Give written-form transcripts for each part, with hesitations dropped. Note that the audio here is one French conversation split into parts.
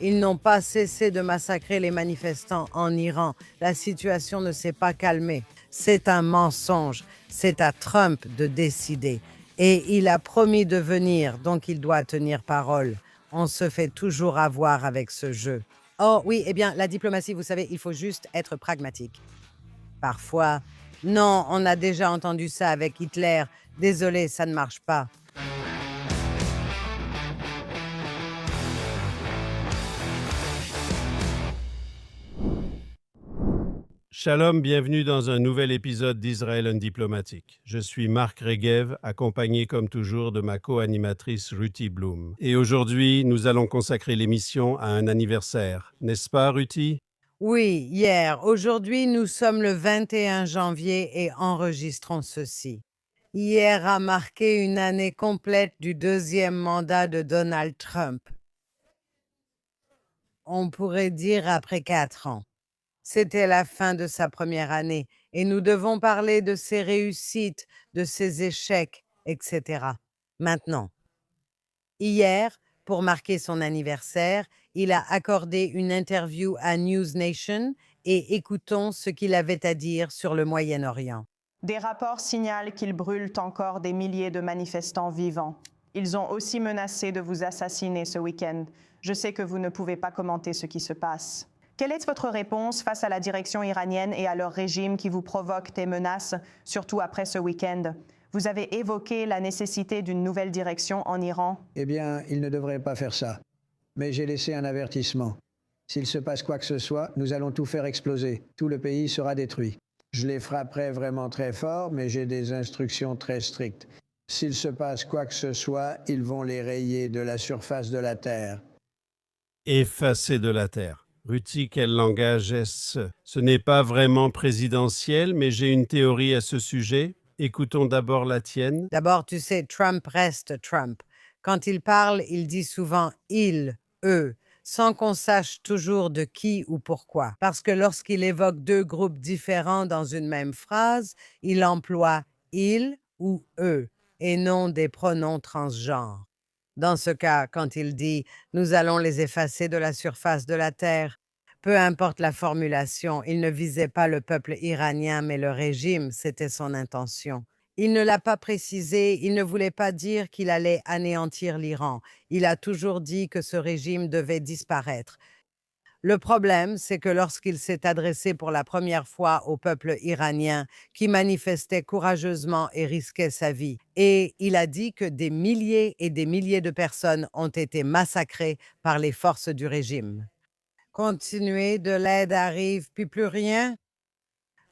Ils n'ont pas cessé de massacrer les manifestants en Iran. La situation ne s'est pas calmée. C'est un mensonge. C'est à Trump de décider. Et il a promis de venir, donc il doit tenir parole. On se fait toujours avoir avec ce jeu. Oh oui, eh bien, la diplomatie, vous savez, il faut juste être pragmatique. Parfois, non, on a déjà entendu ça avec Hitler. Désolé, ça ne marche pas. Shalom, bienvenue dans un nouvel épisode d'Israël Diplomatique. Je suis Marc Regev, accompagné comme toujours de ma co-animatrice Ruthie Bloom. Et aujourd'hui, nous allons consacrer l'émission à un anniversaire. N'est-ce pas, Ruthie? Oui, hier. Aujourd'hui, nous sommes le 21 janvier et enregistrons ceci. Hier a marqué une année complète du deuxième mandat de Donald Trump. On pourrait dire après 4 ans. C'était la fin de sa première année et nous devons parler de ses réussites, de ses échecs, etc. Maintenant, hier, pour marquer son anniversaire, il a accordé une interview à News Nation et écoutons ce qu'il avait à dire sur le Moyen-Orient. Des rapports signalent qu'ils brûlent encore des milliers de manifestants vivants. Ils ont aussi menacé de vous assassiner ce week-end. Je sais que vous ne pouvez pas commenter ce qui se passe. Quelle est votre réponse face à la direction iranienne et à leur régime qui vous provoque des menaces, surtout après ce week-end? Vous avez évoqué la nécessité d'une nouvelle direction en Iran. Eh bien, ils ne devraient pas faire ça. Mais j'ai laissé un avertissement. S'il se passe quoi que ce soit, nous allons tout faire exploser. Tout le pays sera détruit. Je les frapperai vraiment très fort, mais j'ai des instructions très strictes. S'il se passe quoi que ce soit, ils vont les rayer de la surface de la Terre. Effacer de la terre. Ruthie, quel langage est-ce? Ce n'est pas vraiment présidentiel, mais j'ai une théorie à ce sujet. Écoutons d'abord la tienne. D'abord, tu sais, Trump reste Trump. Quand il parle, il dit souvent il, eux, sans qu'on sache toujours de qui ou pourquoi. Parce que lorsqu'il évoque deux groupes différents dans une même phrase, il emploie il ou eux et non des pronoms transgenres. Dans ce cas, quand il dit nous allons les effacer de la surface de la terre, peu importe la formulation, il ne visait pas le peuple iranien, mais le régime, c'était son intention. Il ne l'a pas précisé, il ne voulait pas dire qu'il allait anéantir l'Iran. Il a toujours dit que ce régime devait disparaître. Le problème, c'est que lorsqu'il s'est adressé pour la première fois au peuple iranien, qui manifestait courageusement et risquait sa vie, et il a dit que des milliers et des milliers de personnes ont été massacrées par les forces du régime. Continuer, de l'aide arrive, puis plus rien.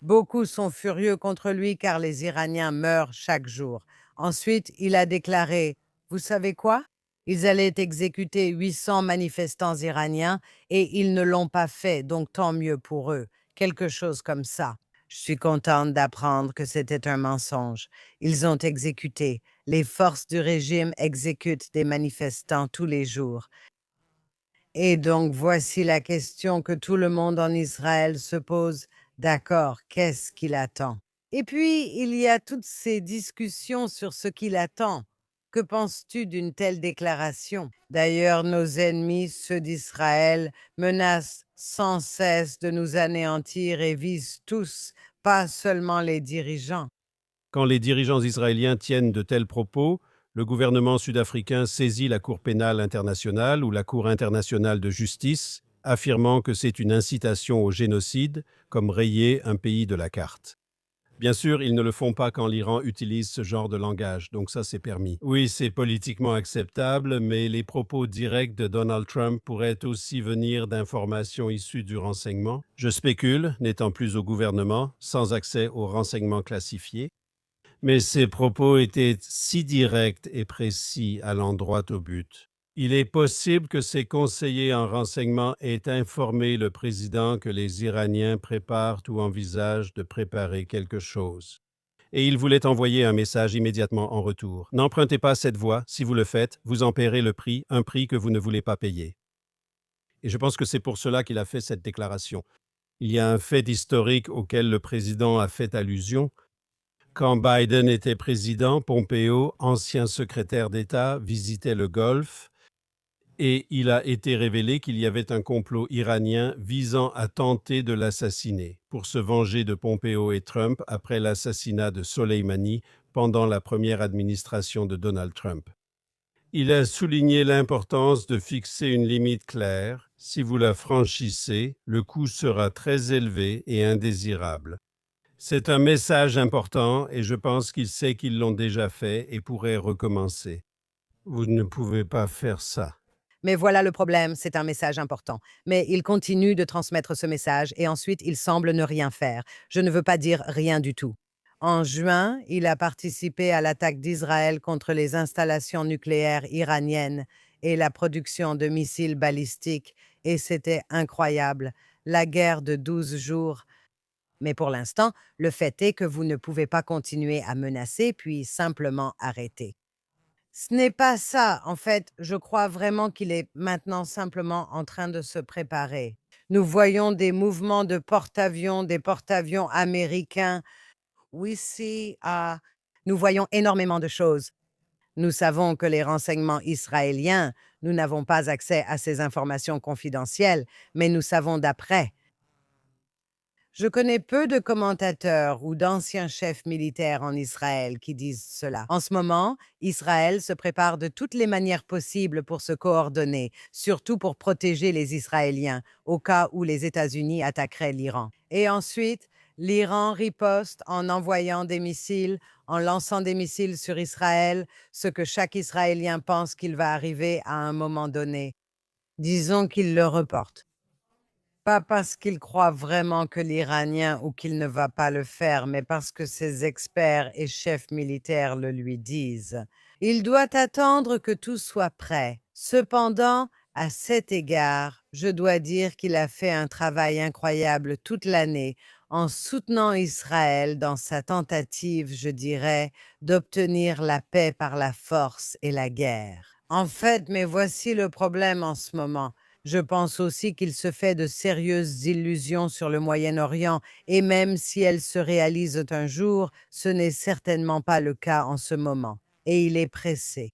Beaucoup sont furieux contre lui car les Iraniens meurent chaque jour. Ensuite, il a déclaré, vous savez quoi? Ils allaient exécuter 800 manifestants iraniens et ils ne l'ont pas fait, donc tant mieux pour eux. Quelque chose comme ça. Je suis contente d'apprendre que c'était un mensonge. Ils ont exécuté. Les forces du régime exécutent des manifestants tous les jours. Et donc voici la question que tout le monde en Israël se pose. D'accord, qu'est-ce qu'il attend? Et puis, il y a toutes ces discussions sur ce qu'il attend. Que penses-tu d'une telle déclaration? D'ailleurs, nos ennemis, ceux d'Israël, menacent sans cesse de nous anéantir et visent tous, pas seulement les dirigeants. Quand les dirigeants israéliens tiennent de tels propos, le gouvernement sud-africain saisit la Cour pénale internationale ou la Cour internationale de justice, affirmant que c'est une incitation au génocide, comme rayer un pays de la carte. Bien sûr, ils ne le font pas quand l'Iran utilise ce genre de langage, donc ça c'est permis. Oui, c'est politiquement acceptable, mais les propos directs de Donald Trump pourraient aussi venir d'informations issues du renseignement. Je spécule, n'étant plus au gouvernement, sans accès aux renseignements classifiés. Mais ces propos étaient si directs et précis, allant droit au but. Il est possible que ses conseillers en renseignement aient informé le président que les Iraniens préparent ou envisagent de préparer quelque chose. Et il voulait envoyer un message immédiatement en retour. N'empruntez pas cette voie, si vous le faites, vous en paierez le prix, un prix que vous ne voulez pas payer. Et je pense que c'est pour cela qu'il a fait cette déclaration. Il y a un fait historique auquel le président a fait allusion. Quand Biden était président, Pompeo, ancien secrétaire d'État, visitait le Golfe et il a été révélé qu'il y avait un complot iranien visant à tenter de l'assassiner pour se venger de Pompeo et Trump après l'assassinat de Soleimani pendant la première administration de Donald Trump. Il a souligné l'importance de fixer une limite claire. Si vous la franchissez, le coût sera très élevé et indésirable. C'est un message important et je pense qu'il sait qu'ils l'ont déjà fait et pourrait recommencer. Vous ne pouvez pas faire ça. Mais voilà le problème, c'est un message important. Mais il continue de transmettre ce message et ensuite il semble ne rien faire. Je ne veux pas dire rien du tout. En juin, il a participé à l'attaque d'Israël contre les installations nucléaires iraniennes et la production de missiles balistiques, et c'était incroyable. La guerre de 12 jours. Mais pour l'instant, le fait est que vous ne pouvez pas continuer à menacer puis simplement arrêter. Ce n'est pas ça. En fait, je crois vraiment qu'il est maintenant simplement en train de se préparer. Nous voyons des mouvements de porte-avions, des porte-avions américains. Oui, si, nous voyons énormément de choses. Nous savons que les renseignements israéliens, nous n'avons pas accès à ces informations confidentielles, mais nous savons d'après. Je connais peu de commentateurs ou d'anciens chefs militaires en Israël qui disent cela. En ce moment, Israël se prépare de toutes les manières possibles pour se coordonner, surtout pour protéger les Israéliens, au cas où les États-Unis attaqueraient l'Iran. Et ensuite, l'Iran riposte en envoyant des missiles, en lançant des missiles sur Israël, ce que chaque Israélien pense qu'il va arriver à un moment donné. Disons qu'il le reporte. Pas parce qu'il croit vraiment que l'Iranien ou qu'il ne va pas le faire, mais parce que ses experts et chefs militaires le lui disent. Il doit attendre que tout soit prêt. Cependant, à cet égard, je dois dire qu'il a fait un travail incroyable toute l'année en soutenant Israël dans sa tentative, je dirais, d'obtenir la paix par la force et la guerre. En fait, mais voici le problème en ce moment. Je pense aussi qu'il se fait de sérieuses illusions sur le Moyen-Orient, et même si elles se réalisent un jour, ce n'est certainement pas le cas en ce moment. Et il est pressé.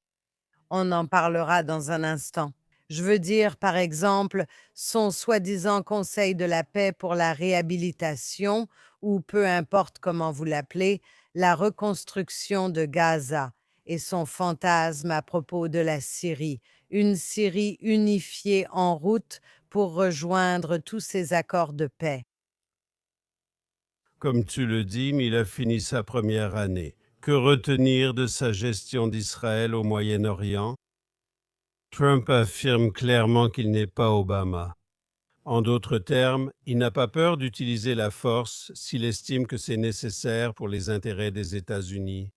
On en parlera dans un instant. Je veux dire, par exemple, son soi-disant Conseil de la paix pour la réhabilitation, ou peu importe comment vous l'appelez, la reconstruction de Gaza, et son fantasme à propos de la Syrie, une Syrie unifiée en route pour rejoindre tous ces accords de paix. Comme tu le dis, mais il a fini sa première année. Que retenir de sa gestion d'Israël au Moyen-Orient? Trump affirme clairement qu'il n'est pas Obama. En d'autres termes, il n'a pas peur d'utiliser la force s'il estime que c'est nécessaire pour les intérêts des États-Unis.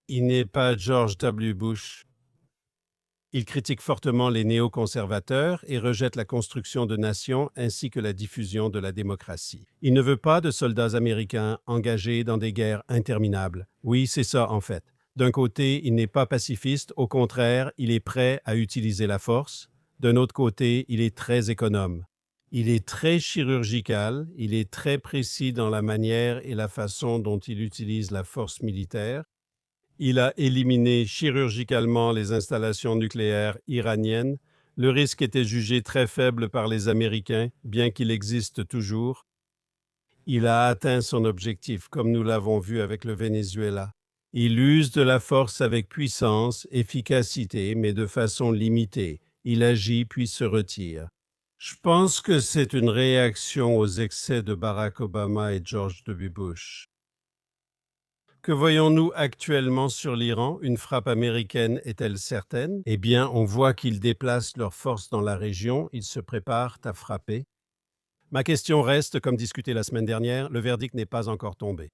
Il n'est pas George W. Bush. Il critique fortement les néoconservateurs et rejette la construction de nations ainsi que la diffusion de la démocratie. Il ne veut pas de soldats américains engagés dans des guerres interminables. Oui, c'est ça en fait. D'un côté, il n'est pas pacifiste, au contraire, il est prêt à utiliser la force. D'un autre côté, il est très économe. Il est très chirurgical, il est très précis dans la manière et la façon dont il utilise la force militaire. Il a éliminé chirurgicalement les installations nucléaires iraniennes. Le risque était jugé très faible par les Américains, bien qu'il existe toujours. Il a atteint son objectif, comme nous l'avons vu avec le Venezuela. Il use de la force avec puissance, efficacité, mais de façon limitée. Il agit puis se retire. Je pense que c'est une réaction aux excès de Barack Obama et George W. Bush. Que voyons-nous actuellement sur l'Iran? Une frappe américaine est-elle certaine? Eh bien, on voit qu'ils déplacent leurs forces dans la région, ils se préparent à frapper. Ma question reste, comme discuté la semaine dernière, le verdict n'est pas encore tombé.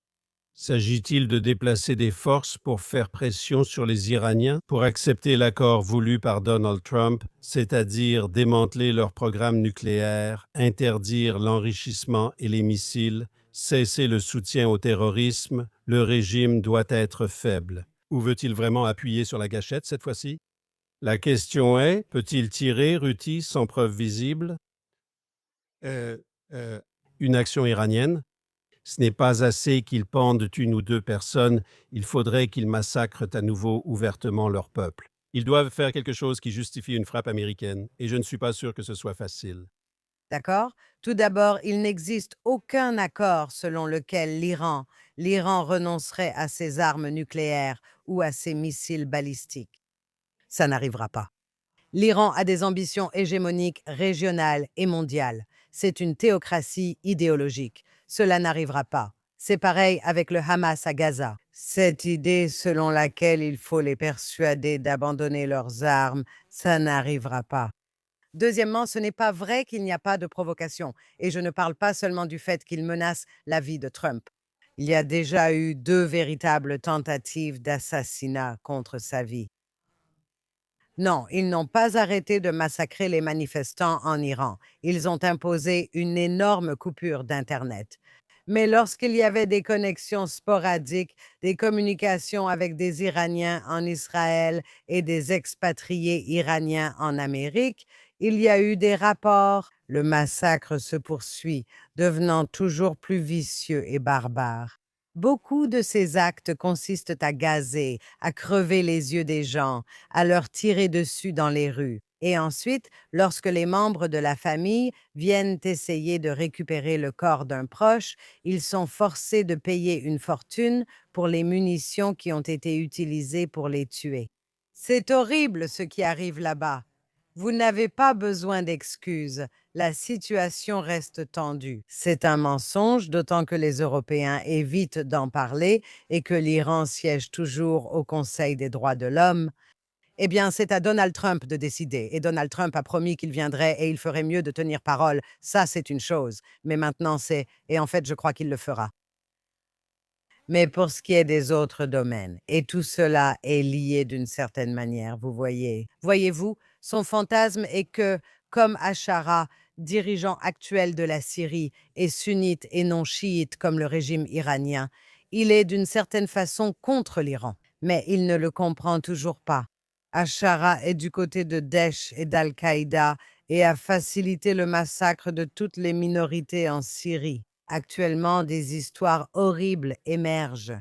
S'agit-il de déplacer des forces pour faire pression sur les Iraniens pour accepter l'accord voulu par Donald Trump, c'est-à-dire démanteler leur programme nucléaire, interdire l'enrichissement et les missiles, cesser le soutien au terrorisme, le régime doit être faible. Ou veut-il vraiment appuyer sur la gâchette cette fois-ci? La question est, peut-il tirer Houthi sans preuve visible? Une action iranienne? Ce n'est pas assez qu'ils pendent une ou deux personnes, il faudrait qu'ils massacrent à nouveau ouvertement leur peuple. Ils doivent faire quelque chose qui justifie une frappe américaine, et je ne suis pas sûr que ce soit facile. D'accord? Tout d'abord, il n'existe aucun accord selon lequel l'Iran renoncerait à ses armes nucléaires ou à ses missiles balistiques. Ça n'arrivera pas. L'Iran a des ambitions hégémoniques régionales et mondiales. C'est une théocratie idéologique. Cela n'arrivera pas. C'est pareil avec le Hamas à Gaza. Cette idée selon laquelle il faut les persuader d'abandonner leurs armes, ça n'arrivera pas. Deuxièmement, ce n'est pas vrai qu'il n'y a pas de provocation. Et je ne parle pas seulement du fait qu'il menace la vie de Trump. Il y a déjà eu 2 véritables tentatives d'assassinat contre sa vie. Non, ils n'ont pas arrêté de massacrer les manifestants en Iran. Ils ont imposé une énorme coupure d'Internet. Mais lorsqu'il y avait des connexions sporadiques, des communications avec des Iraniens en Israël et des expatriés iraniens en Amérique, il y a eu des rapports. Le massacre se poursuit, devenant toujours plus vicieux et barbare. Beaucoup de ces actes consistent à gazer, à crever les yeux des gens, à leur tirer dessus dans les rues. Et ensuite, lorsque les membres de la famille viennent essayer de récupérer le corps d'un proche, ils sont forcés de payer une fortune pour les munitions qui ont été utilisées pour les tuer. C'est horrible ce qui arrive là-bas. Vous n'avez pas besoin d'excuses. La situation reste tendue. C'est un mensonge, d'autant que les Européens évitent d'en parler et que l'Iran siège toujours au Conseil des droits de l'homme. Eh bien, c'est à Donald Trump de décider. Et Donald Trump a promis qu'il viendrait et il ferait mieux de tenir parole. Ça, c'est une chose. Mais maintenant, c'est... Et en fait, je crois qu'il le fera. Mais pour ce qui est des autres domaines, et tout cela est lié d'une certaine manière, vous voyez. Voyez-vous, son fantasme est que, comme Achara, dirigeant actuel de la Syrie, est sunnite et non chiite comme le régime iranien, il est d'une certaine façon contre l'Iran. Mais il ne le comprend toujours pas. Achara est du côté de Daesh et d'Al-Qaïda et a facilité le massacre de toutes les minorités en Syrie. Actuellement, des histoires horribles émergent.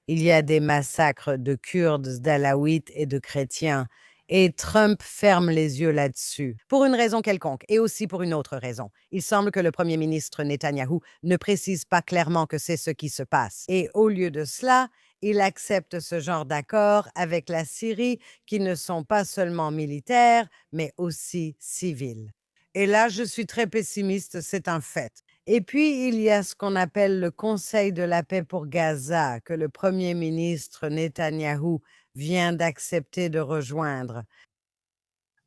Il y a des massacres de Kurdes, d'Alaouites et de chrétiens. Et Trump ferme les yeux là-dessus, pour une raison quelconque, et aussi pour une autre raison. Il semble que le premier ministre Netanyahou ne précise pas clairement que c'est ce qui se passe. Et au lieu de cela, il accepte ce genre d'accord avec la Syrie, qui ne sont pas seulement militaires, mais aussi civils. Et là, je suis très pessimiste, c'est un fait. Et puis, il y a ce qu'on appelle le Conseil de la paix pour Gaza, que le premier ministre Netanyahou vient d'accepter de rejoindre.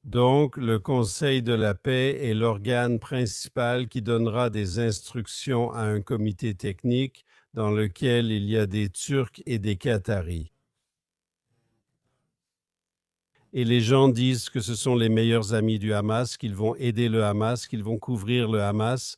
Donc, le Conseil de la paix est l'organe principal qui donnera des instructions à un comité technique dans lequel il y a des Turcs et des Qataris. Et les gens disent que ce sont les meilleurs amis du Hamas, qu'ils vont aider le Hamas, qu'ils vont couvrir le Hamas.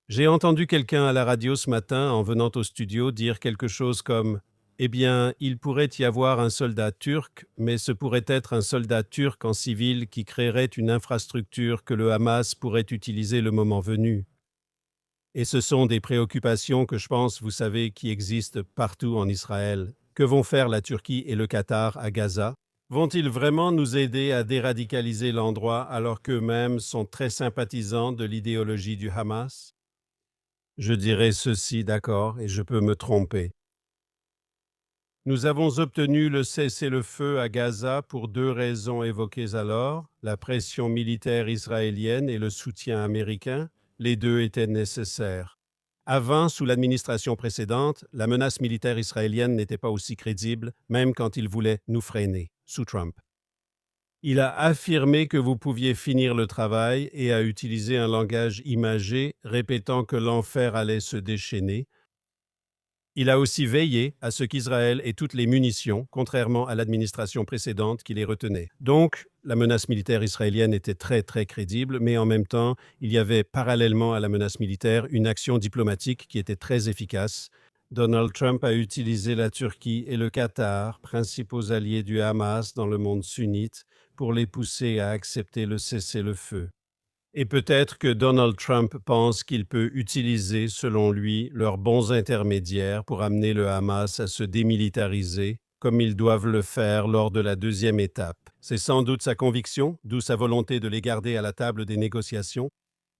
J'ai entendu quelqu'un à la radio ce matin, en venant au studio, dire quelque chose comme « Eh bien, il pourrait y avoir un soldat turc, mais ce pourrait être un soldat turc en civil qui créerait une infrastructure que le Hamas pourrait utiliser le moment venu. » Et ce sont des préoccupations que je pense, vous savez, qui existent partout en Israël. Que vont faire la Turquie et le Qatar à Gaza? Vont-ils vraiment nous aider à déradicaliser l'endroit alors qu'eux-mêmes sont très sympathisants de l'idéologie du Hamas? Je dirais ceci, d'accord, et je peux me tromper. Nous avons obtenu le cessez-le-feu à Gaza pour 2 raisons évoquées alors, la pression militaire israélienne et le soutien américain. Les 2 étaient nécessaires. Avant, sous l'administration précédente, la menace militaire israélienne n'était pas aussi crédible, même quand il voulait nous freiner, sous Trump. Il a affirmé que vous pouviez finir le travail et a utilisé un langage imagé, répétant que l'enfer allait se déchaîner. Il a aussi veillé à ce qu'Israël ait toutes les munitions, contrairement à l'administration précédente qui les retenait. Donc, la menace militaire israélienne était très, très crédible, mais en même temps, il y avait parallèlement à la menace militaire une action diplomatique qui était très efficace. Donald Trump a utilisé la Turquie et le Qatar, principaux alliés du Hamas dans le monde sunnite, pour les pousser à accepter le cessez-le-feu. Et peut-être que Donald Trump pense qu'il peut utiliser, selon lui, leurs bons intermédiaires pour amener le Hamas à se démilitariser, comme ils doivent le faire lors de la deuxième étape. C'est sans doute sa conviction, d'où sa volonté de les garder à la table des négociations.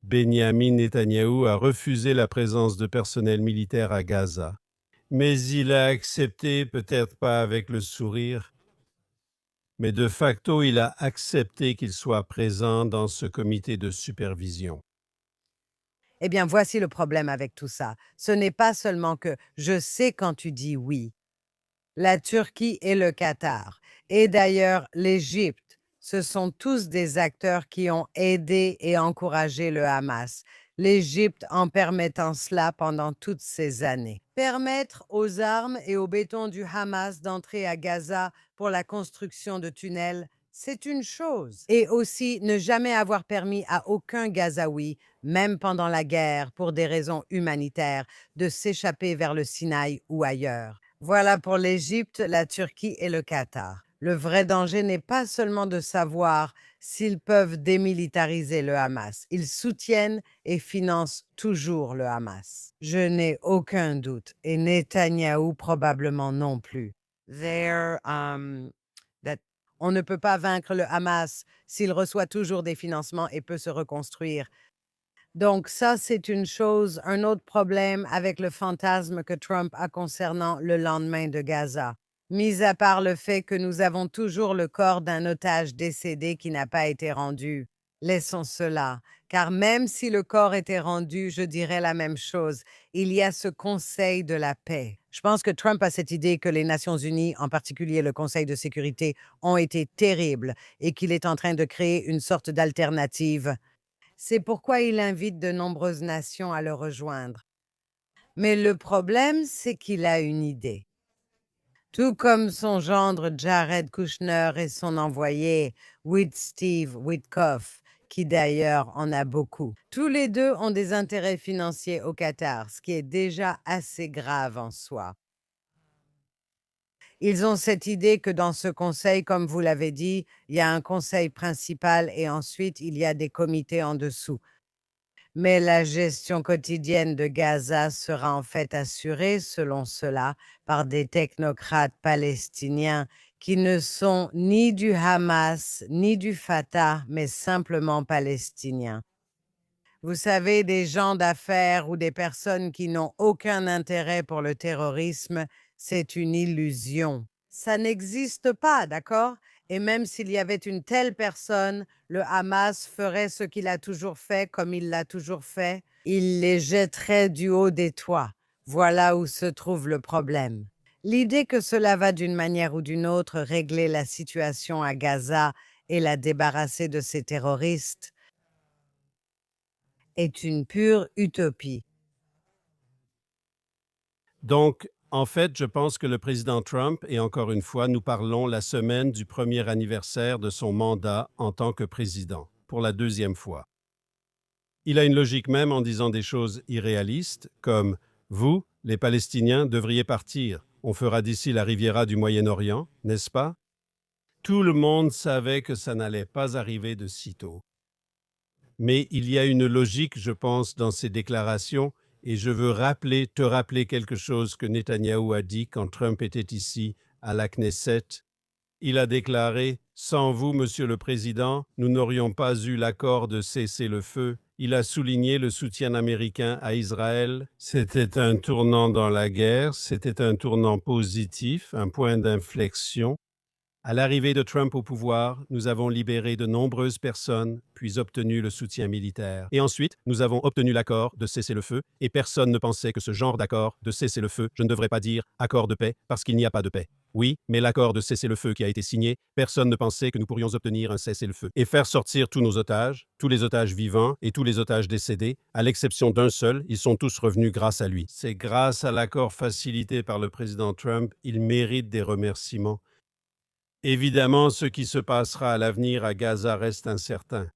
Benyamin Netanyahou a refusé la présence de personnel militaire à Gaza. Mais il a accepté, peut-être pas avec le sourire, mais de facto, il a accepté qu'il soit présent dans ce comité de supervision. Eh bien, voici le problème avec tout ça. Ce n'est pas seulement que je sais quand tu dis oui. La Turquie et le Qatar, et d'ailleurs l'Égypte, ce sont tous des acteurs qui ont aidé et encouragé le Hamas. L'Égypte en permettant cela pendant toutes ces années. Permettre aux armes et au béton du Hamas d'entrer à Gaza pour la construction de tunnels, c'est une chose. Et aussi ne jamais avoir permis à aucun Gazaoui, même pendant la guerre, pour des raisons humanitaires, de s'échapper vers le Sinaï ou ailleurs. Voilà pour l'Égypte, la Turquie et le Qatar. Le vrai danger n'est pas seulement de savoir s'ils peuvent démilitariser le Hamas. Ils soutiennent et financent toujours le Hamas. Je n'ai aucun doute, et Netanyahou probablement non plus. On ne peut pas vaincre le Hamas s'il reçoit toujours des financements et peut se reconstruire. Donc ça, c'est une chose. Un autre problème avec le fantasme que Trump a concernant le lendemain de Gaza. Mis à part le fait que nous avons toujours le corps d'un otage décédé qui n'a pas été rendu. Laissons cela, car même si le corps était rendu, je dirais la même chose. Il y a ce Conseil de la paix. Je pense que Trump a cette idée que les Nations unies, en particulier le Conseil de sécurité, ont été terribles et qu'il est en train de créer une sorte d'alternative. C'est pourquoi il invite de nombreuses nations à le rejoindre. Mais le problème, c'est qu'il a une idée. Tout comme son gendre Jared Kushner et son envoyé Steve Witkoff, qui d'ailleurs en a beaucoup. Tous les deux ont des intérêts financiers au Qatar, ce qui est déjà assez grave en soi. Ils ont cette idée que dans ce conseil, comme vous l'avez dit, il y a un conseil principal et ensuite il y a des comités en dessous. Mais la gestion quotidienne de Gaza sera en fait assurée, selon cela, par des technocrates palestiniens qui ne sont ni du Hamas ni du Fatah, mais simplement palestiniens. Vous savez, des gens d'affaires ou des personnes qui n'ont aucun intérêt pour le terrorisme, c'est une illusion. Ça n'existe pas, d'accord? Et même s'il y avait une telle personne, le Hamas ferait ce qu'il a toujours fait comme il l'a toujours fait. Il les jetterait du haut des toits. Voilà où se trouve le problème. L'idée que cela va d'une manière ou d'une autre régler la situation à Gaza et la débarrasser de ces terroristes est une pure utopie. Donc, en fait, je pense que le président Trump, et encore une fois, nous parlons la semaine du premier anniversaire de son mandat en tant que président, pour la deuxième fois. Il a une logique même en disant des choses irréalistes, comme « Vous, les Palestiniens, devriez partir. On fera d'ici la Riviera du Moyen-Orient, n'est-ce pas ?» Tout le monde savait que ça n'allait pas arriver de sitôt. Mais il y a une logique, je pense, dans ces déclarations, et je veux te rappeler quelque chose que Netanyahou a dit quand Trump était ici, à la Knesset. Il a déclaré « Sans vous, Monsieur le Président, nous n'aurions pas eu l'accord de cessez-le-feu. » Il a souligné le soutien américain à Israël. C'était un tournant dans la guerre, c'était un tournant positif, un point d'inflexion. À l'arrivée de Trump au pouvoir, nous avons libéré de nombreuses personnes, puis obtenu le soutien militaire. Et ensuite, nous avons obtenu l'accord de cessez-le-feu, et personne ne pensait que ce genre d'accord de cessez-le-feu, je ne devrais pas dire accord de paix, parce qu'il n'y a pas de paix. Oui, mais l'accord de cessez-le-feu qui a été signé, personne ne pensait que nous pourrions obtenir un cessez-le-feu et faire sortir tous nos otages, tous les otages vivants et tous les otages décédés, à l'exception d'un seul, ils sont tous revenus grâce à lui. C'est grâce à l'accord facilité par le président Trump, il mérite des remerciements. Évidemment, ce qui se passera à l'avenir à Gaza reste incertain.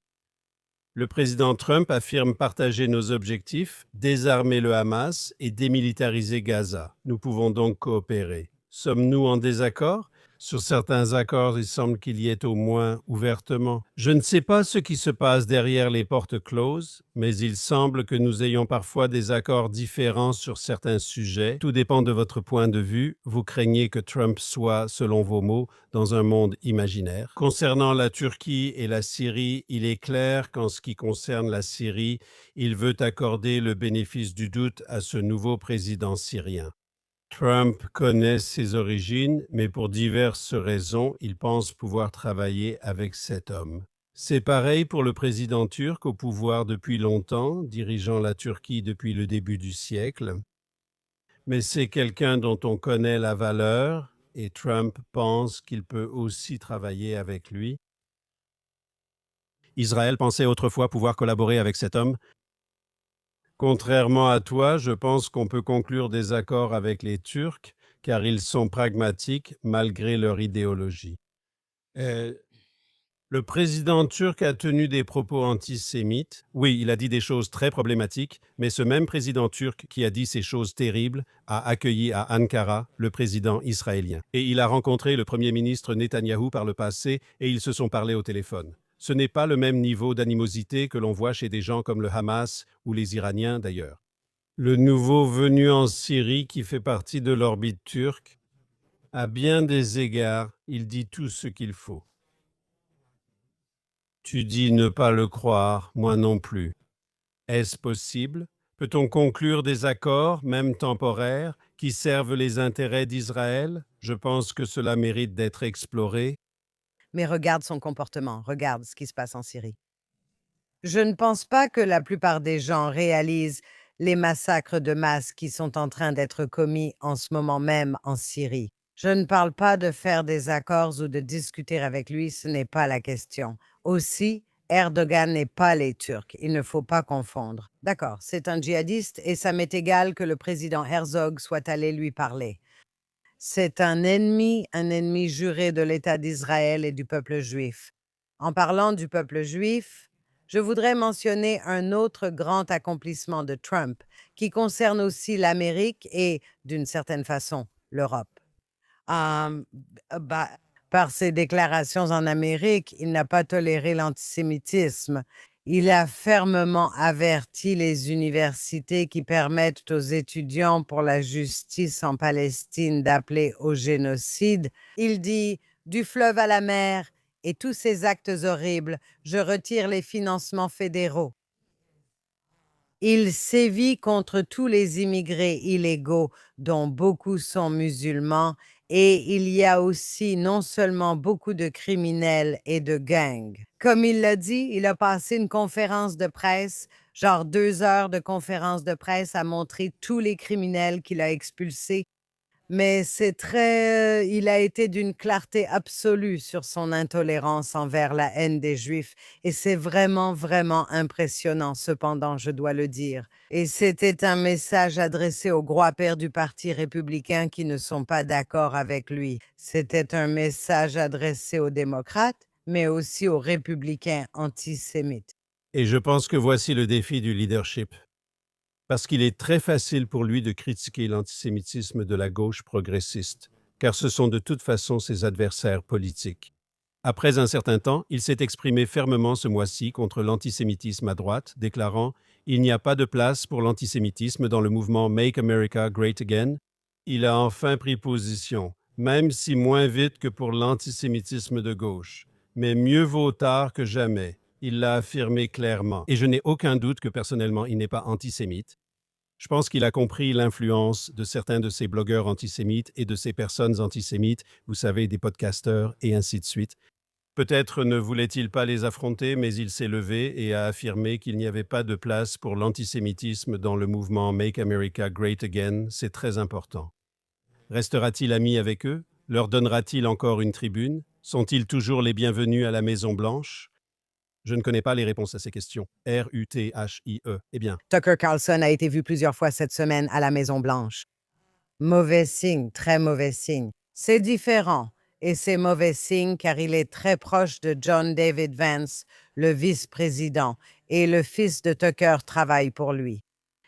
Le président Trump affirme partager nos objectifs, désarmer le Hamas et démilitariser Gaza. Nous pouvons donc coopérer. Sommes-nous en désaccord? Sur certains accords, il semble qu'il y ait au moins ouvertement. Je ne sais pas ce qui se passe derrière les portes closes, mais il semble que nous ayons parfois des accords différents sur certains sujets. Tout dépend de votre point de vue. Vous craignez que Trump soit, selon vos mots, dans un monde imaginaire. Concernant la Turquie et la Syrie, il est clair qu'en ce qui concerne la Syrie, il veut accorder le bénéfice du doute à ce nouveau président syrien. Trump connaît ses origines, mais pour diverses raisons, il pense pouvoir travailler avec cet homme. C'est pareil pour le président turc au pouvoir depuis longtemps, dirigeant la Turquie depuis le début du siècle. Mais c'est quelqu'un dont on connaît la valeur et Trump pense qu'il peut aussi travailler avec lui. Israël pensait autrefois pouvoir collaborer avec cet homme. Contrairement à toi, je pense qu'on peut conclure des accords avec les Turcs car ils sont pragmatiques malgré leur idéologie. Le président turc a tenu des propos antisémites. Oui, il a dit des choses très problématiques, mais ce même président turc qui a dit ces choses terribles a accueilli à Ankara le président israélien. Et il a rencontré le premier ministre Netanyahou par le passé et ils se sont parlé au téléphone. Ce n'est pas le même niveau d'animosité que l'on voit chez des gens comme le Hamas ou les Iraniens d'ailleurs. Le nouveau venu en Syrie qui fait partie de l'orbite turque, à bien des égards, il dit tout ce qu'il faut. Tu dis ne pas le croire, moi non plus. Est-ce possible? Peut-on conclure des accords, même temporaires, qui servent les intérêts d'Israël? Je pense que cela mérite d'être exploré. Mais regarde son comportement, regarde ce qui se passe en Syrie. Je ne pense pas que la plupart des gens réalisent les massacres de masse qui sont en train d'être commis en ce moment même en Syrie. Je ne parle pas de faire des accords ou de discuter avec lui, ce n'est pas la question. Aussi, Erdogan n'est pas les Turcs, il ne faut pas confondre. D'accord, c'est un djihadiste et ça m'est égal que le président Herzog soit allé lui parler. C'est un ennemi juré de l'État d'Israël et du peuple juif. En parlant du peuple juif, je voudrais mentionner un autre grand accomplissement de Trump qui concerne aussi l'Amérique et, d'une certaine façon, l'Europe. Euh, Par ses déclarations en Amérique, il n'a pas toléré l'antisémitisme. Il a fermement averti les universités qui permettent aux étudiants pour la justice en Palestine d'appeler au génocide. Il dit « Du fleuve à la mer et tous ces actes horribles, je retire les financements fédéraux. » Il sévit contre tous les immigrés illégaux, dont beaucoup sont musulmans, et il y a aussi non seulement beaucoup de criminels et de gangs. Comme il l'a dit, il a passé une conférence de presse, genre 2 heures de conférence de presse à montrer tous les criminels qu'il a expulsés. Mais il a été d'une clarté absolue sur son intolérance envers la haine des Juifs et c'est vraiment, vraiment impressionnant, cependant, je dois le dire. Et c'était un message adressé aux gros-pères du Parti républicain qui ne sont pas d'accord avec lui. C'était un message adressé aux démocrates, mais aussi aux républicains antisémites. Et je pense que voici le défi du leadership. Parce qu'il est très facile pour lui de critiquer l'antisémitisme de la gauche progressiste, car ce sont de toute façon ses adversaires politiques. Après un certain temps, il s'est exprimé fermement ce mois-ci contre l'antisémitisme à droite, déclarant « Il n'y a pas de place pour l'antisémitisme dans le mouvement Make America Great Again ». Il a enfin pris position, même si moins vite que pour l'antisémitisme de gauche. Mais mieux vaut tard que jamais. Il l'a affirmé clairement. Et je n'ai aucun doute que personnellement, il n'est pas antisémite. Je pense qu'il a compris l'influence de certains de ces blogueurs antisémites et de ces personnes antisémites, vous savez, des podcasteurs et ainsi de suite. Peut-être ne voulait-il pas les affronter, mais il s'est levé et a affirmé qu'il n'y avait pas de place pour l'antisémitisme dans le mouvement Make America Great Again. C'est très important. Restera-t-il ami avec eux? Leur donnera-t-il encore une tribune? Sont-ils toujours les bienvenus à la Maison-Blanche? Je ne connais pas les réponses à ces questions. R-U-T-H-I-E. Eh bien. Tucker Carlson a été vu plusieurs fois cette semaine à la Maison-Blanche. Mauvais signe, très mauvais signe. C'est différent, et c'est mauvais signe car il est très proche de John David Vance, le vice-président, et le fils de Tucker travaille pour lui.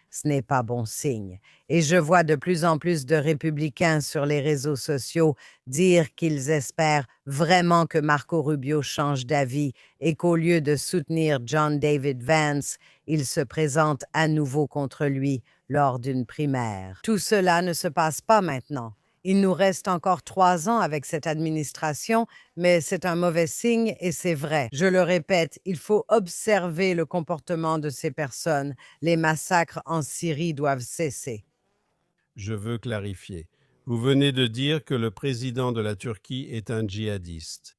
Ce n'est pas bon signe. Et je vois de plus en plus de républicains sur les réseaux sociaux dire qu'ils espèrent vraiment que Marco Rubio change d'avis et qu'au lieu de soutenir John David Vance, il se présente à nouveau contre lui lors d'une primaire. Tout cela ne se passe pas maintenant. Il nous reste encore 3 ans avec cette administration, mais c'est un mauvais signe et c'est vrai. Je le répète, il faut observer le comportement de ces personnes. Les massacres en Syrie doivent cesser. Je veux clarifier. Vous venez de dire que le président de la Turquie est un djihadiste.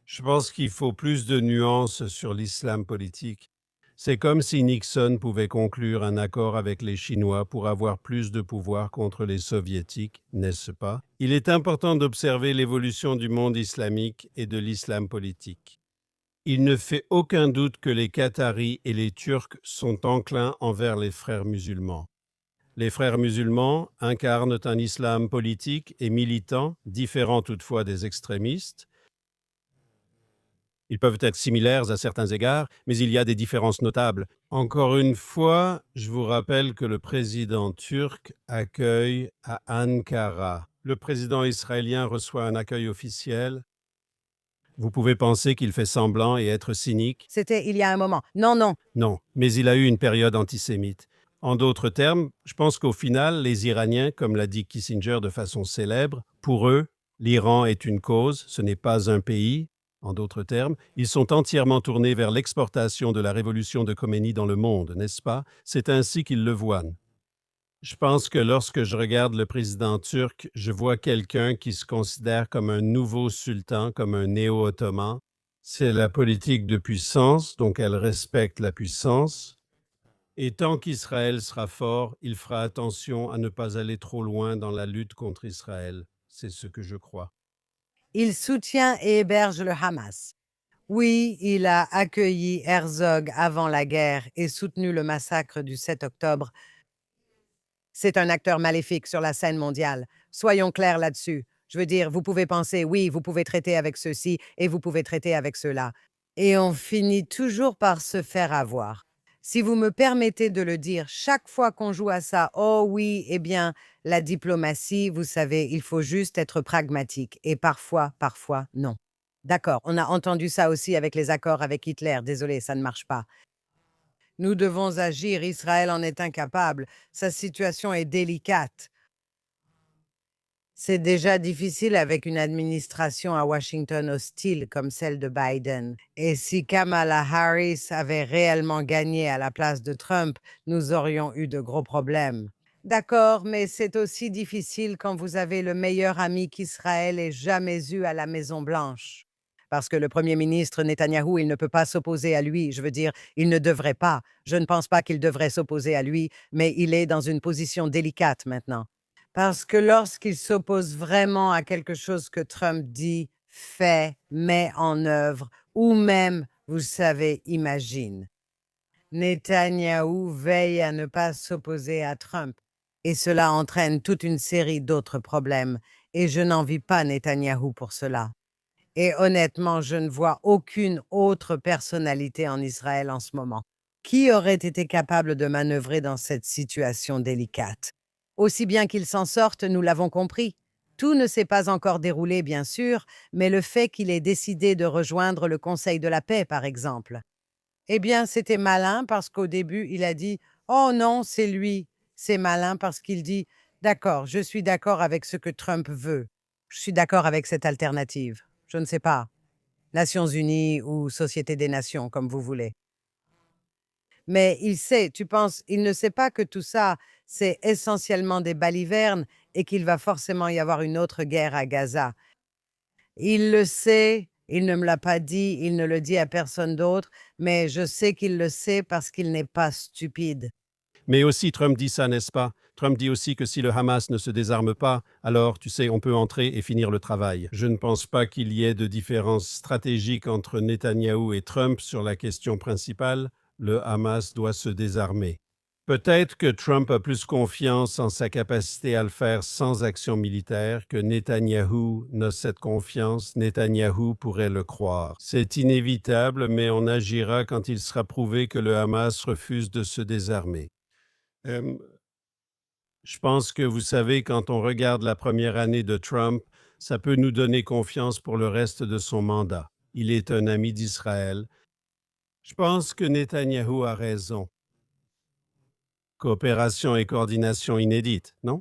Je pense qu'il faut plus de nuances sur l'islam politique. C'est comme si Nixon pouvait conclure un accord avec les Chinois pour avoir plus de pouvoir contre les Soviétiques, n'est-ce pas? Il est important d'observer l'évolution du monde islamique et de l'islam politique. Il ne fait aucun doute que les Qataris et les Turcs sont enclins envers les frères musulmans. Les frères musulmans incarnent un islam politique et militant, différent toutefois des extrémistes. Ils peuvent être similaires à certains égards, mais il y a des différences notables. Encore une fois, je vous rappelle que le président turc accueille à Ankara. Le président israélien reçoit un accueil officiel. Vous pouvez penser qu'il fait semblant et être cynique. C'était il y a un moment. Non, non. Non, mais il a eu une période antisémite. En d'autres termes, je pense qu'au final, les Iraniens, comme l'a dit Kissinger de façon célèbre, pour eux, l'Iran est une cause, ce n'est pas un pays. En d'autres termes, ils sont entièrement tournés vers l'exportation de la révolution de Khomeini dans le monde, n'est-ce pas? C'est ainsi qu'ils le voient. Je pense que lorsque je regarde le président turc, je vois quelqu'un qui se considère comme un nouveau sultan, comme un néo-ottoman. C'est la politique de puissance, donc elle respecte la puissance. Et tant qu'Israël sera fort, il fera attention à ne pas aller trop loin dans la lutte contre Israël. C'est ce que je crois. Il soutient et héberge le Hamas. Oui, il a accueilli Herzog avant la guerre et soutenu le massacre du 7 octobre. C'est un acteur maléfique sur la scène mondiale. Soyons clairs là-dessus. Je veux dire, vous pouvez penser, oui, vous pouvez traiter avec ceux-ci et vous pouvez traiter avec ceux-là. Et on finit toujours par se faire avoir. Si vous me permettez de le dire, chaque fois qu'on joue à ça, oh oui, eh bien, la diplomatie, vous savez, il faut juste être pragmatique. Et parfois, non. D'accord, on a entendu ça aussi avec les accords avec Hitler. Désolé, ça ne marche pas. Nous devons agir, Israël en est incapable. Sa situation est délicate. C'est déjà difficile avec une administration à Washington hostile comme celle de Biden. Et si Kamala Harris avait réellement gagné à la place de Trump, nous aurions eu de gros problèmes. D'accord, mais c'est aussi difficile quand vous avez le meilleur ami qu'Israël ait jamais eu à la Maison-Blanche. Parce que le premier ministre Netanyahou, il ne peut pas s'opposer à lui. Je veux dire, il ne devrait pas. Je ne pense pas qu'il devrait s'opposer à lui, mais il est dans une position délicate maintenant. Parce que lorsqu'il s'oppose vraiment à quelque chose que Trump dit, fait, met en œuvre, ou même, vous savez, imagine, Netanyahou veille à ne pas s'opposer à Trump. Et cela entraîne toute une série d'autres problèmes. Et je n'envie pas Netanyahou pour cela. Et honnêtement, je ne vois aucune autre personnalité en Israël en ce moment. Qui aurait été capable de manœuvrer dans cette situation délicate? Aussi bien qu'il s'en sorte, nous l'avons compris. Tout ne s'est pas encore déroulé, bien sûr, mais le fait qu'il ait décidé de rejoindre le Conseil de la paix, par exemple. Eh bien, c'était malin parce qu'au début, il a dit « Oh non, c'est lui ». C'est malin parce qu'il dit « D'accord, je suis d'accord avec ce que Trump veut. Je suis d'accord avec cette alternative. Je ne sais pas. Nations Unies ou Société des Nations, comme vous voulez. » Mais il sait, tu penses, il ne sait pas que tout ça, c'est essentiellement des balivernes et qu'il va forcément y avoir une autre guerre à Gaza. Il le sait, il ne me l'a pas dit, il ne le dit à personne d'autre, mais je sais qu'il le sait parce qu'il n'est pas stupide. Mais aussi, Trump dit ça, n'est-ce pas? Trump dit aussi que si le Hamas ne se désarme pas, alors, tu sais, on peut entrer et finir le travail. Je ne pense pas qu'il y ait de différence stratégique entre Netanyahou et Trump sur la question principale. Le Hamas doit se désarmer. Peut-être que Trump a plus confiance en sa capacité à le faire sans action militaire que Netanyahou n'a cette confiance. Netanyahou pourrait le croire. C'est inévitable, mais on agira quand il sera prouvé que le Hamas refuse de se désarmer. Euh, je pense que vous savez, quand on regarde la première année de Trump, ça peut nous donner confiance pour le reste de son mandat. Il est un ami d'Israël. Je pense que Netanyahou a raison. Coopération et coordination inédite, non?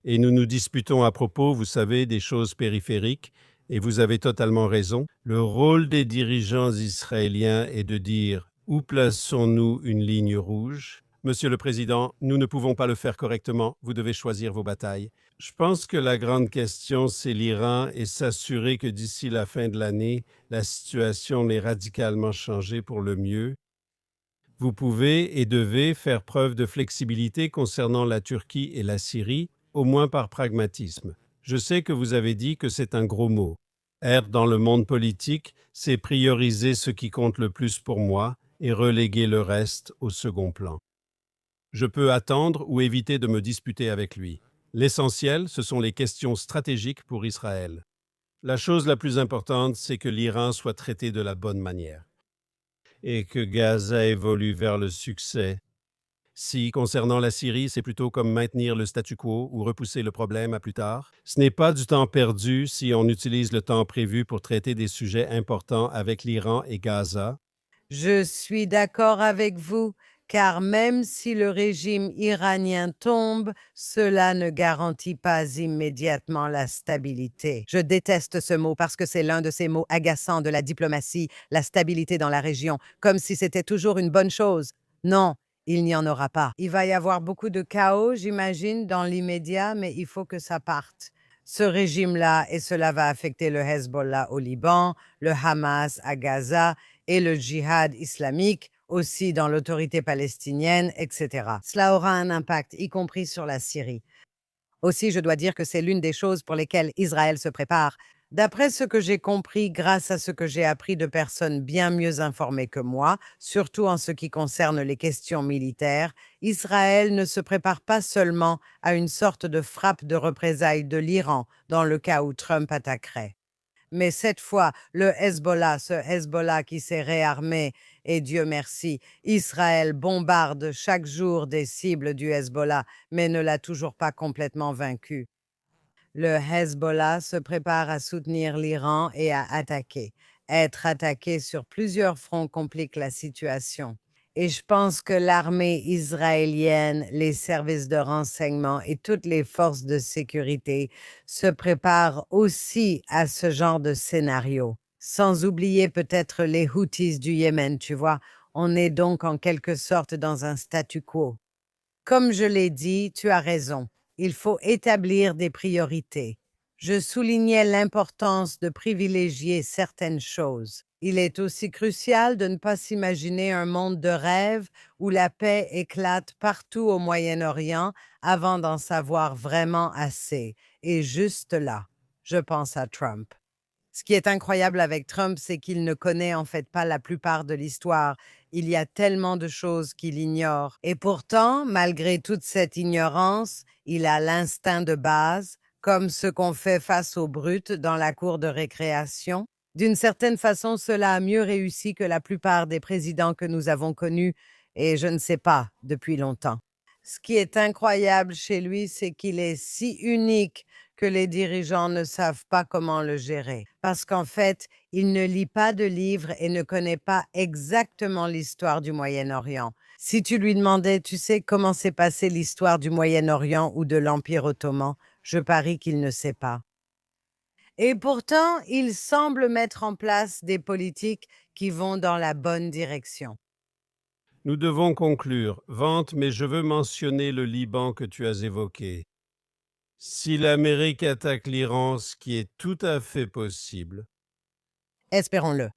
Et nous nous disputons à propos, vous savez, des choses périphériques, et vous avez totalement raison. Le rôle des dirigeants israéliens est de dire où plaçons-nous une ligne rouge? Monsieur le Président, nous ne pouvons pas le faire correctement, vous devez choisir vos batailles. Je pense que la grande question, c'est l'Iran et s'assurer que d'ici la fin de l'année, la situation l'ait radicalement changé pour le mieux. Vous pouvez et devez faire preuve de flexibilité concernant la Turquie et la Syrie, au moins par pragmatisme. Je sais que vous avez dit que c'est un gros mot. Être dans le monde politique, c'est prioriser ce qui compte le plus pour moi et reléguer le reste au second plan. Je peux attendre ou éviter de me disputer avec lui. L'essentiel, ce sont les questions stratégiques pour Israël. La chose la plus importante, c'est que l'Iran soit traité de la bonne manière et que Gaza évolue vers le succès. Si, concernant la Syrie, c'est plutôt comme maintenir le statu quo ou repousser le problème à plus tard, ce n'est pas du temps perdu si on utilise le temps prévu pour traiter des sujets importants avec l'Iran et Gaza. Je suis d'accord avec vous, car même si le régime iranien tombe, cela ne garantit pas immédiatement la stabilité. Je déteste ce mot parce que c'est l'un de ces mots agaçants de la diplomatie, la stabilité dans la région, comme si c'était toujours une bonne chose. Non, il n'y en aura pas. Il va y avoir beaucoup de chaos, j'imagine, dans l'immédiat, mais il faut que ça parte. Ce régime-là, et cela va affecter le Hezbollah au Liban, le Hamas à Gaza, et le djihad islamique, aussi dans l'autorité palestinienne, etc. Cela aura un impact, y compris sur la Syrie. Aussi, je dois dire que c'est l'une des choses pour lesquelles Israël se prépare. D'après ce que j'ai compris, grâce à ce que j'ai appris de personnes bien mieux informées que moi, surtout en ce qui concerne les questions militaires, Israël ne se prépare pas seulement à une sorte de frappe de représailles de l'Iran dans le cas où Trump attaquerait. Mais cette fois, le Hezbollah, ce Hezbollah qui s'est réarmé, et Dieu merci, Israël bombarde chaque jour des cibles du Hezbollah, mais ne l'a toujours pas complètement vaincu. Le Hezbollah se prépare à soutenir l'Iran et à attaquer. Être attaqué sur plusieurs fronts complique la situation. Et je pense que l'armée israélienne, les services de renseignement et toutes les forces de sécurité se préparent aussi à ce genre de scénario. Sans oublier peut-être les Houthis du Yémen, tu vois. On est donc en quelque sorte dans un statu quo. Comme je l'ai dit, tu as raison. Il faut établir des priorités. Je soulignais l'importance de privilégier certaines choses. Il est aussi crucial de ne pas s'imaginer un monde de rêve où la paix éclate partout au Moyen-Orient avant d'en savoir vraiment assez. Et juste là, je pense à Trump. Ce qui est incroyable avec Trump, c'est qu'il ne connaît en fait pas la plupart de l'histoire. Il y a tellement de choses qu'il ignore. Et pourtant, malgré toute cette ignorance, il a l'instinct de base, comme ce qu'on fait face aux brutes dans la cour de récréation. D'une certaine façon, cela a mieux réussi que la plupart des présidents que nous avons connus, et je ne sais pas, depuis longtemps. Ce qui est incroyable chez lui, c'est qu'il est si unique que les dirigeants ne savent pas comment le gérer. Parce qu'en fait, il ne lit pas de livres et ne connaît pas exactement l'histoire du Moyen-Orient. Si tu lui demandais, tu sais, comment s'est passée l'histoire du Moyen-Orient ou de l'Empire ottoman, je parie qu'il ne sait pas. Et pourtant, il semble mettre en place des politiques qui vont dans la bonne direction. Nous devons conclure. Vente, mais je veux mentionner le Liban que tu as évoqué. Si l'Amérique attaque l'Iran, ce qui est tout à fait possible, Espérons-le.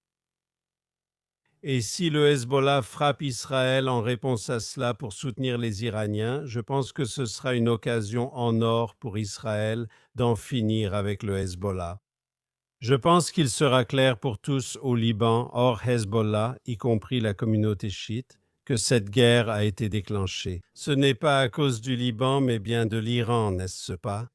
et si le Hezbollah frappe Israël en réponse à cela pour soutenir les Iraniens, je pense que ce sera une occasion en or pour Israël d'en finir avec le Hezbollah. Je pense qu'il sera clair pour tous au Liban, hors Hezbollah, y compris la communauté chiite, que cette guerre a été déclenchée. Ce n'est pas à cause du Liban, mais bien de l'Iran, n'est-ce pas?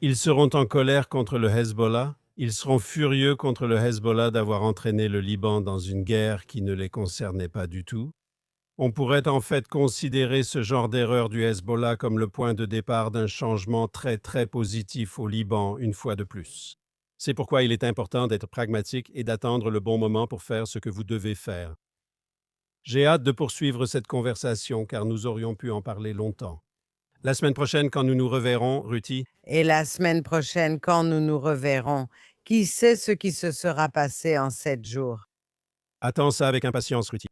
Ils seront en colère contre le Hezbollah. Ils seront furieux contre le Hezbollah d'avoir entraîné le Liban dans une guerre qui ne les concernait pas du tout. On pourrait en fait considérer ce genre d'erreur du Hezbollah comme le point de départ d'un changement très très positif au Liban, une fois de plus. C'est pourquoi il est important d'être pragmatique et d'attendre le bon moment pour faire ce que vous devez faire. J'ai hâte de poursuivre cette conversation car nous aurions pu en parler longtemps. La semaine prochaine, quand nous nous reverrons, Ruthie, Et la semaine prochaine, quand nous nous reverrons, qui sait ce qui se sera passé en 7 jours? attends ça avec impatience, Ruthie.